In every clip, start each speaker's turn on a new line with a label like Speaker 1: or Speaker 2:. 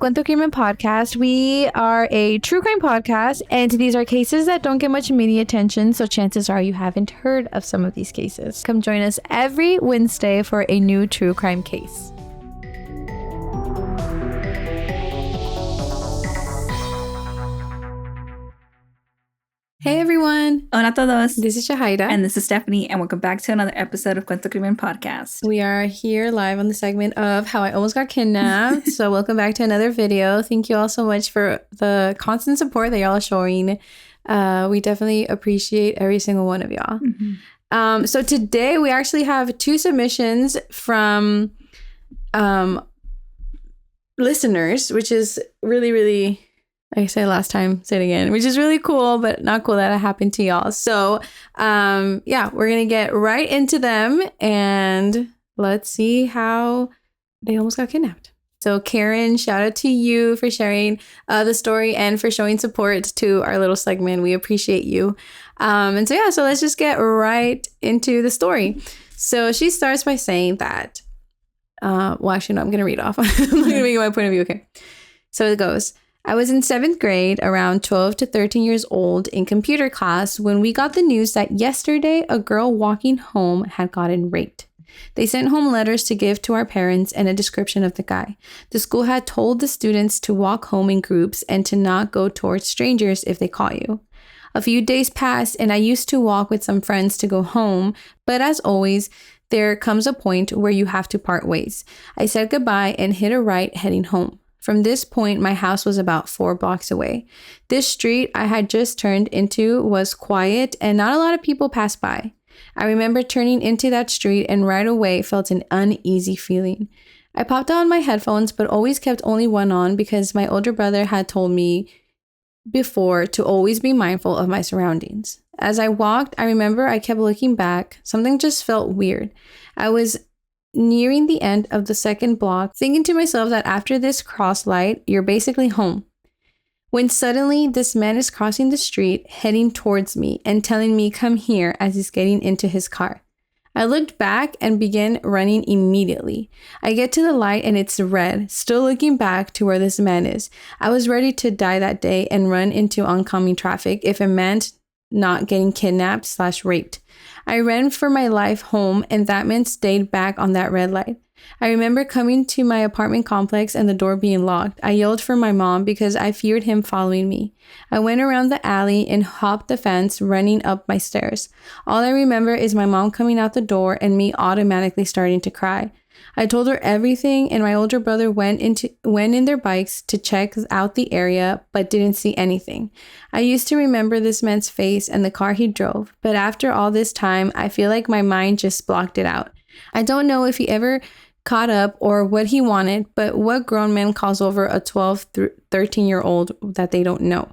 Speaker 1: Cuento Crimen podcast. We are a true crime podcast, and these are cases that don't get much media attention, so chances are you haven't heard of some of these cases. Come join us every Wednesday for a new true crime case. Hey everyone.
Speaker 2: Hola todos.
Speaker 1: This is Shahida.
Speaker 2: And this is Stephanie, and welcome back to another episode of Cuento Crimen podcast.
Speaker 1: We are here live on the segment of How I Almost Got Kidnapped. So welcome back to another video. Thank you all so much for the constant support that y'all are showing. We definitely appreciate every single one of y'all. Mm-hmm. So today we actually have two submissions from listeners, which is really, like I said last time, say it again, which is really cool, but not cool that it happened to y'all. So, we're going to get right into them and let's see how they almost got kidnapped. So, Karen, shout out to you for sharing the story and for showing support to our little segment. We appreciate you. So let's just get right into the story. So, she starts by saying that, actually, no, I'm going to read off. I'm going to make my point of view. Okay. So it goes. I was in 7th grade, around 12 to 13 years old, in computer class when we got the news that yesterday a girl walking home had gotten raped. They sent home letters to give to our parents and a description of the guy. The school had told the students to walk home in groups and to not go towards strangers if they caught you. A few days passed and I used to walk with some friends to go home, but as always, there comes a point where you have to part ways. I said goodbye and hit a right heading home. From this point, my house was about 4 blocks away. This street I had just turned into was quiet and not a lot of people passed by. I remember turning into that street and right away felt an uneasy feeling. I popped on my headphones but always kept only one on because my older brother had told me before to always be mindful of my surroundings. As I walked, I remember I kept looking back. Something just felt weird. I was nearing the end of the 2nd block, thinking to myself that after this cross light, you're basically home. When suddenly, this man is crossing the street, heading towards me and telling me, come here, as he's getting into his car. I looked back and began running immediately. I get to the light and it's red, still looking back to where this man is. I was ready to die that day and run into oncoming traffic if it meant not getting kidnapped/raped. I ran for my life home and that man stayed back on that red light. I remember coming to my apartment complex and the door being locked. I yelled for my mom because I feared him following me. I went around the alley and hopped the fence, running up my stairs. All I remember is my mom coming out the door and me automatically starting to cry. I told her everything and my older brother went in their bikes to check out the area but didn't see anything. I used to remember this man's face and the car he drove, but after all this time, I feel like my mind just blocked it out. I don't know if he ever caught up or what he wanted, but what grown man calls over a 12 through 13-year-old that they don't know?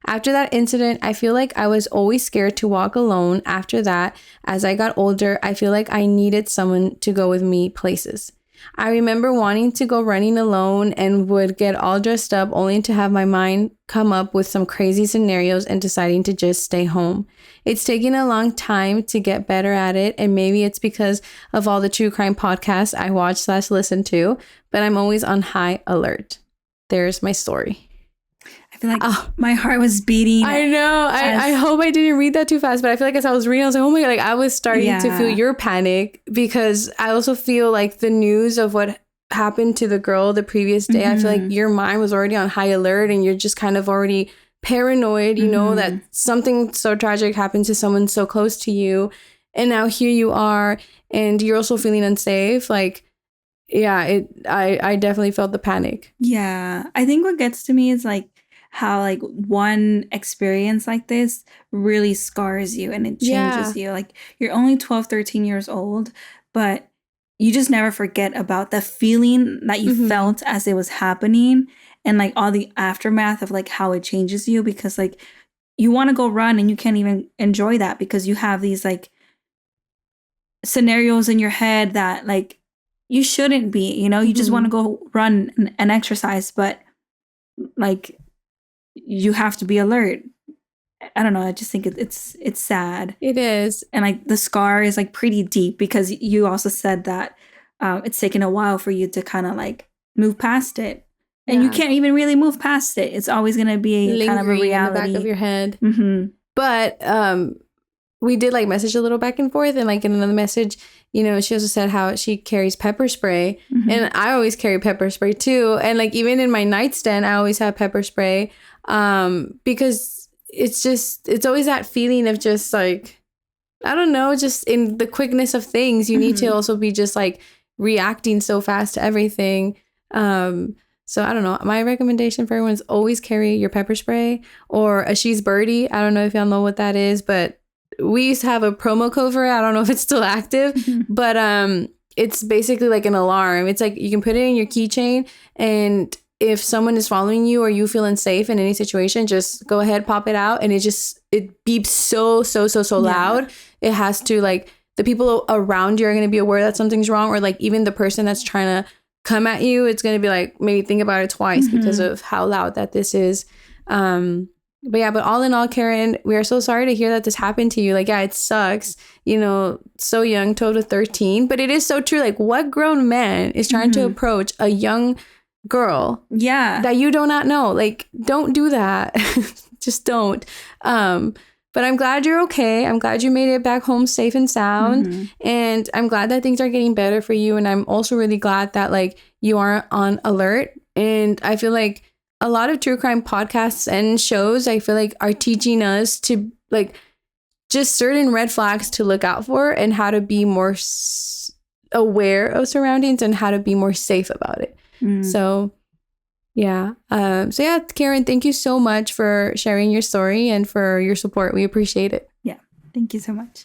Speaker 1: After that incident, I feel like I was always scared to walk alone. After that, as I got older, I feel like I needed someone to go with me places. I remember wanting to go running alone and would get all dressed up only to have my mind come up with some crazy scenarios and deciding to just stay home. It's taken a long time to get better at it, and maybe it's because of all the true crime podcasts I watch/listen to, but I'm always on high alert. There's my story.
Speaker 2: I feel like my heart was beating.
Speaker 1: I know. I hope I didn't read that too fast, but I feel like as I was reading, I was like, oh my God, like I was starting to feel your panic because I also feel like the news of what happened to the girl the previous day, I feel like your mind was already on high alert and you're just kind of already paranoid, you know, that something so tragic happened to someone so close to you. And now here you are and you're also feeling unsafe. Like, yeah, I definitely felt the panic.
Speaker 2: Yeah. I think what gets to me is like how like one experience like this really scars you and it changes you. Like you're only 12, 13 years old, but you just never forget about the feeling that you felt as it was happening and like all the aftermath of like how it changes you because like you want to go run and you can't even enjoy that because you have these like scenarios in your head that like you shouldn't be, you know, you just want to go run and exercise, but like you have to be alert. I don't know. I just think it's sad.
Speaker 1: It is.
Speaker 2: And like the scar is like pretty deep because you also said that it's taken a while for you to kind of like move past it. And you can't even really move past it. It's always going to be kind of a reality.
Speaker 1: In the back of your head.
Speaker 2: Mm-hmm.
Speaker 1: But we did like message a little back and forth. And like in another message, you know, she also said how she carries pepper spray. Mm-hmm. And I always carry pepper spray too. And like even in my nightstand, I always have pepper spray because it's always that feeling of just like, I don't know, just in the quickness of things, you need to also be just like reacting so fast to everything. So I don't know. My recommendation for everyone is always carry your pepper spray or a She's Birdie. I don't know if y'all know what that is, but we used to have a promo code for it. I don't know if it's still active, but it's basically like an alarm. It's like you can put it in your keychain, and if someone is following you or you feel unsafe in any situation, just go ahead, pop it out, and it beeps so loud. It has to, like, the people around you are going to be aware that something's wrong, or like even the person that's trying to come at you, it's going to be like, maybe think about it twice because of how loud that this is. But yeah, but all in all, Karen, we are so sorry to hear that this happened to you. Like, yeah, it sucks, you know, so young, 12 to 13, but it is so true. Like, what grown man is trying to approach a young girl that you do not know? Like, don't do that. Just don't. But I'm glad you're okay. I'm glad you made it back home safe and sound. And I'm glad that things are getting better for you. And I'm also really glad that like you are on alert. And I feel like a lot of true crime podcasts and shows, I feel like, are teaching us to like just certain red flags to look out for and how to be more aware of surroundings and how to be more safe about it. So yeah. Karen, thank you so much for sharing your story and for your support. We appreciate it.
Speaker 2: Yeah. Thank you so much.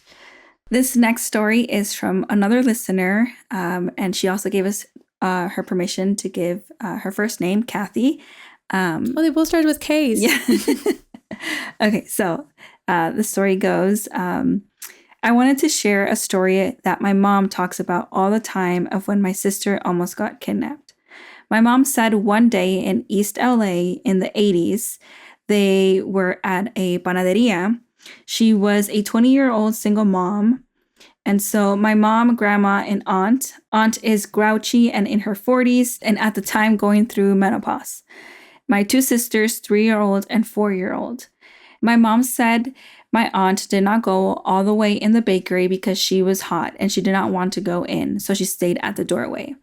Speaker 2: This next story is from another listener. And she also gave us her permission to give her first name, Kathy.
Speaker 1: They both started with K's.
Speaker 2: Yeah. Okay. So the story goes, I wanted to share a story that my mom talks about all the time of when my sister almost got kidnapped. My mom said one day in East LA in the 80s, they were at a panaderia. She was a 20-year-old single mom. And so my mom, grandma, and aunt is grouchy and in her 40s and at the time going through menopause. My two sisters, 3-year-old and 4-year-old. My mom said my aunt did not go all the way in the bakery because she was hot and she did not want to go in, so she stayed at the doorway.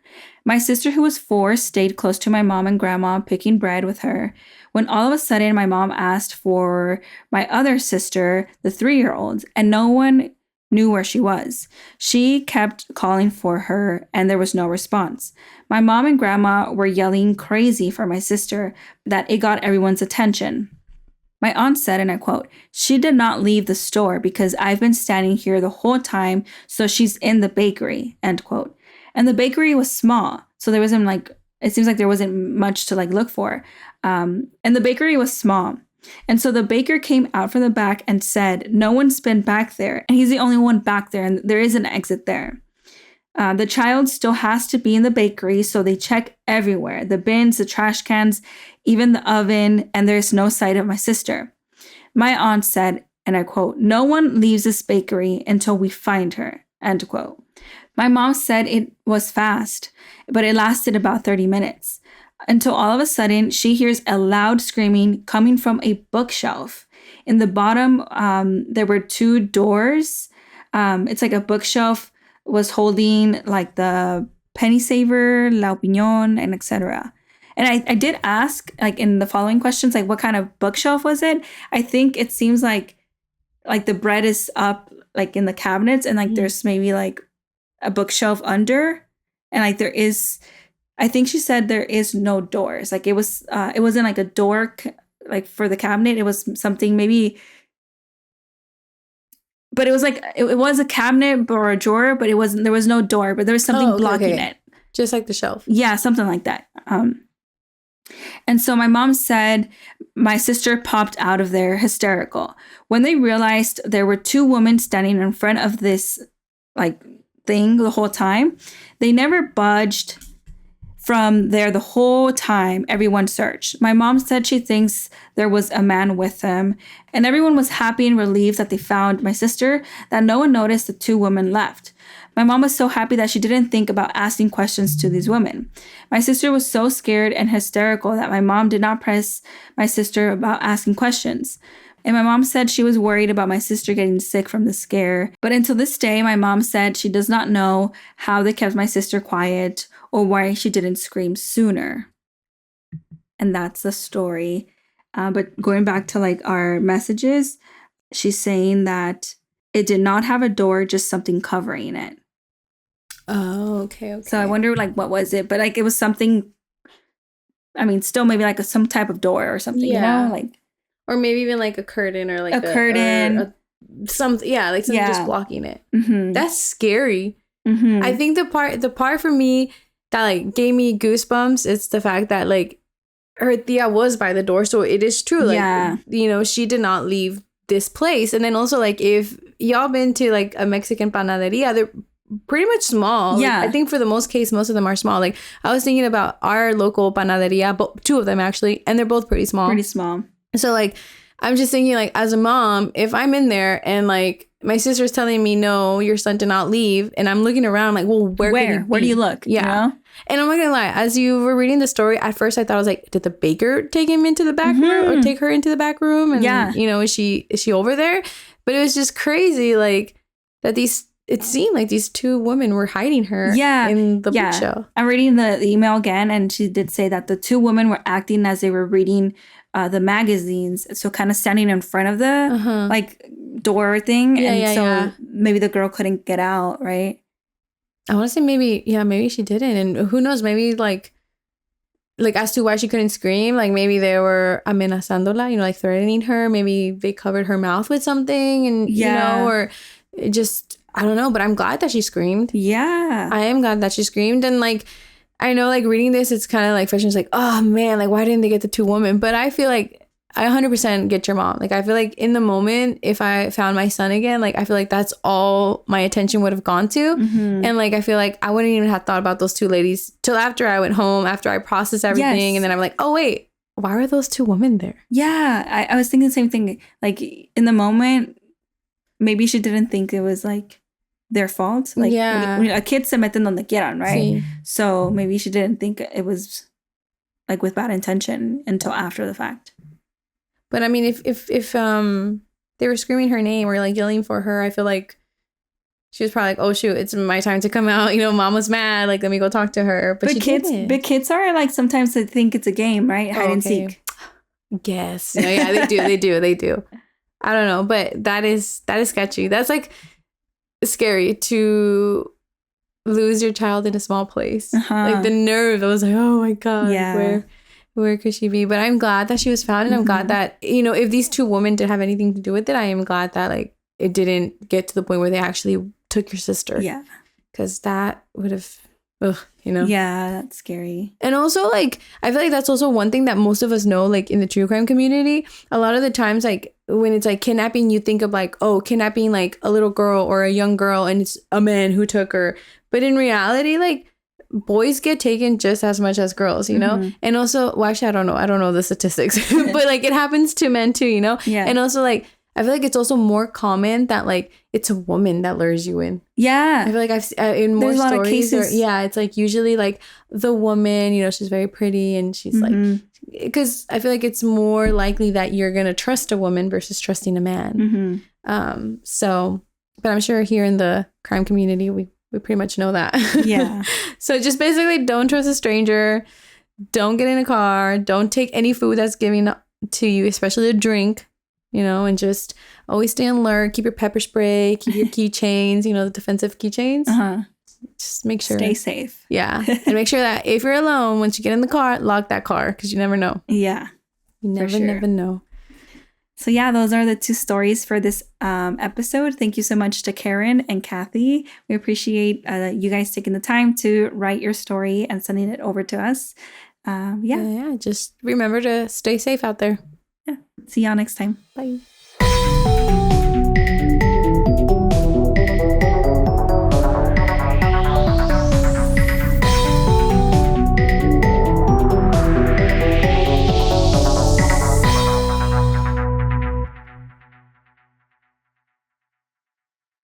Speaker 2: My sister, who was 4, stayed close to my mom and grandma picking bread with her, when all of a sudden my mom asked for my other sister, the 3-year-old, and no one knew where she was. She kept calling for her and there was no response. My mom and grandma were yelling crazy for my sister that it got everyone's attention. My aunt said, and I quote, "She did not leave the store because I've been standing here the whole time, so she's in the bakery," end quote. And the bakery was small, so there wasn't it seems like there wasn't much to look for. And the bakery was small. And so the baker came out from the back and said, "No one's been back there. And he's the only one back there. And there is an exit there. The child still has to be in the bakery. So they check everywhere, the bins, the trash cans, even the oven. And there's no sight of my sister." My aunt said, and I quote, "No one leaves this bakery until we find her," end quote. My mom said it was fast, but it lasted about 30 minutes. Until all of a sudden, she hears a loud screaming coming from a bookshelf. In the bottom, there were 2 doors. It's like a bookshelf was holding like the penny saver, La Opinion, and etc. And I did ask, like in the following questions, like what kind of bookshelf was it? I think it seems like the bread is up like in the cabinets and like there's maybe like a bookshelf under, and like there is. I think she said there is no doors. Like it wasn't like a door like for the cabinet. It was something maybe, but it was like, it was a cabinet or a drawer, but there was no door, but there was something blocking it.
Speaker 1: Just like the shelf.
Speaker 2: Yeah, something like that. And so my mom said my sister popped out of there hysterical. When they realized there were 2 women standing in front of this like thing the whole time, they never budged from there the whole time everyone searched. My mom said she thinks there was a man with them, and everyone was happy and relieved that they found my sister, that no one noticed the 2 women left. My mom was so happy that she didn't think about asking questions to these women. My sister was so scared and hysterical that my mom did not press my sister about asking questions. And my mom said she was worried about my sister getting sick from the scare. But until this day, my mom said she does not know how they kept my sister quiet or why she didn't scream sooner. And that's the story. But going back to like our messages, she's saying that it did not have a door, just something covering it.
Speaker 1: Oh, okay.
Speaker 2: So I wonder, like, what was it? But like, it was something. I mean, still maybe like some type of door or something.
Speaker 1: Yeah.
Speaker 2: You know, like,
Speaker 1: or maybe even like a curtain or like
Speaker 2: a curtain,
Speaker 1: like something just blocking it.
Speaker 2: Mm-hmm.
Speaker 1: That's scary.
Speaker 2: Mm-hmm.
Speaker 1: I think the part for me that like gave me goosebumps is the fact that like her tia was by the door, so it is true. Like, you know, she did not leave this place. And then also like if y'all been to like a Mexican panaderia, they're pretty much small.
Speaker 2: Yeah.
Speaker 1: Like, I think for the most of them are small. Like I was thinking about our local panaderia, but 2 of them actually, and they're both pretty small. So like I'm just thinking like as a mom, if I'm in there and like my sister's telling me no, your son did not leave, and I'm looking around like, well, where do you look? Yeah. You know? And I'm not gonna lie, as you were reading the story, at first I thought, I was like, did the baker take him into the back room or take her into the back room? And you know, is she over there? But it was just crazy, like that it seemed like these 2 women were hiding her in the bookshelf.
Speaker 2: I'm reading the email again, and she did say that the 2 women were acting as they were reading the magazines, so kind of standing in front of the like door thing, maybe the girl couldn't get out, right?
Speaker 1: I want to say maybe she didn't, and who knows, maybe like as to why she couldn't scream, like maybe they were amenazándola, you know, like threatening her, maybe they covered her mouth with something, and you know, or it just, I don't know, but I'm glad that she screamed.
Speaker 2: Yeah,
Speaker 1: I am glad that she screamed. And like I know, like reading this, it's kind of like frustrating. It's like, oh man, like why didn't they get the 2 women? But I feel like I 100% get your mom. Like I feel like in the moment, if I found my son again, like I feel like that's all my attention would have gone to. And like I feel like I wouldn't even have thought about those 2 ladies till after I went home, after I processed everything. And then I'm like, oh wait, why were those 2 women there?
Speaker 2: Yeah, I was thinking the same thing. Like in the moment, maybe she didn't think it was like their fault. Like when a kid se meten donde quieran, right? Sí. So maybe she didn't think it was like with bad intention until after the fact.
Speaker 1: But I mean, if they were screaming her name or like yelling for her, I feel like she was probably like, oh shoot, it's my time to come out. You know, mom was mad. Like, let me go talk to her. But
Speaker 2: kids are like, sometimes they think it's a game, right? Hide and seek.
Speaker 1: Yes. No, yeah, they do. I don't know, but that is sketchy. That's like scary to lose your child in a small place. Like the nerve. I was like, oh my god, where could she be? But I'm glad that she was found, and I'm glad that, you know, if these 2 women did have anything to do with it, I am glad that like it didn't get to the point where they actually took your sister. Yeah, because that would have, you know. Yeah,
Speaker 2: that's scary.
Speaker 1: And also, like, I feel like that's also one thing that most of us know, like in the true crime community. A lot of the times, like when it's like kidnapping, you think of like, oh, kidnapping like a little girl or a young girl, and it's a man who took her. But in reality, like boys get taken just as much as girls, you know. And also, well, actually, I don't know the statistics, but like it happens to men too, you know. Yeah. And also, like, I feel like it's also more common that like it's a woman that lures you in. Yeah, I feel like I've in more stories. A lot of cases. It's like usually like the woman, you know, she's very pretty and she's like, because I feel like it's more likely that you're gonna trust a woman versus trusting a man. So, but I'm sure here in the crime community, we pretty much know that. Yeah. So just basically, don't trust a stranger. Don't get in a car. Don't take any food that's given to you, especially a drink. You know, and just always stay alert. Keep your pepper spray. Keep your keychains. You know, the defensive keychains. Just make sure.
Speaker 2: Stay safe.
Speaker 1: Yeah, and make sure that if you're alone, once you get in the car, lock that car because you never know. Yeah, you never know.
Speaker 2: So yeah, those are the 2 stories for this episode. Thank you so much to Karen and Kathy. We appreciate you guys taking the time to write your story and sending it over to us.
Speaker 1: Yeah. Just remember to stay safe out there.
Speaker 2: Yeah. See y'all next time.
Speaker 1: Bye.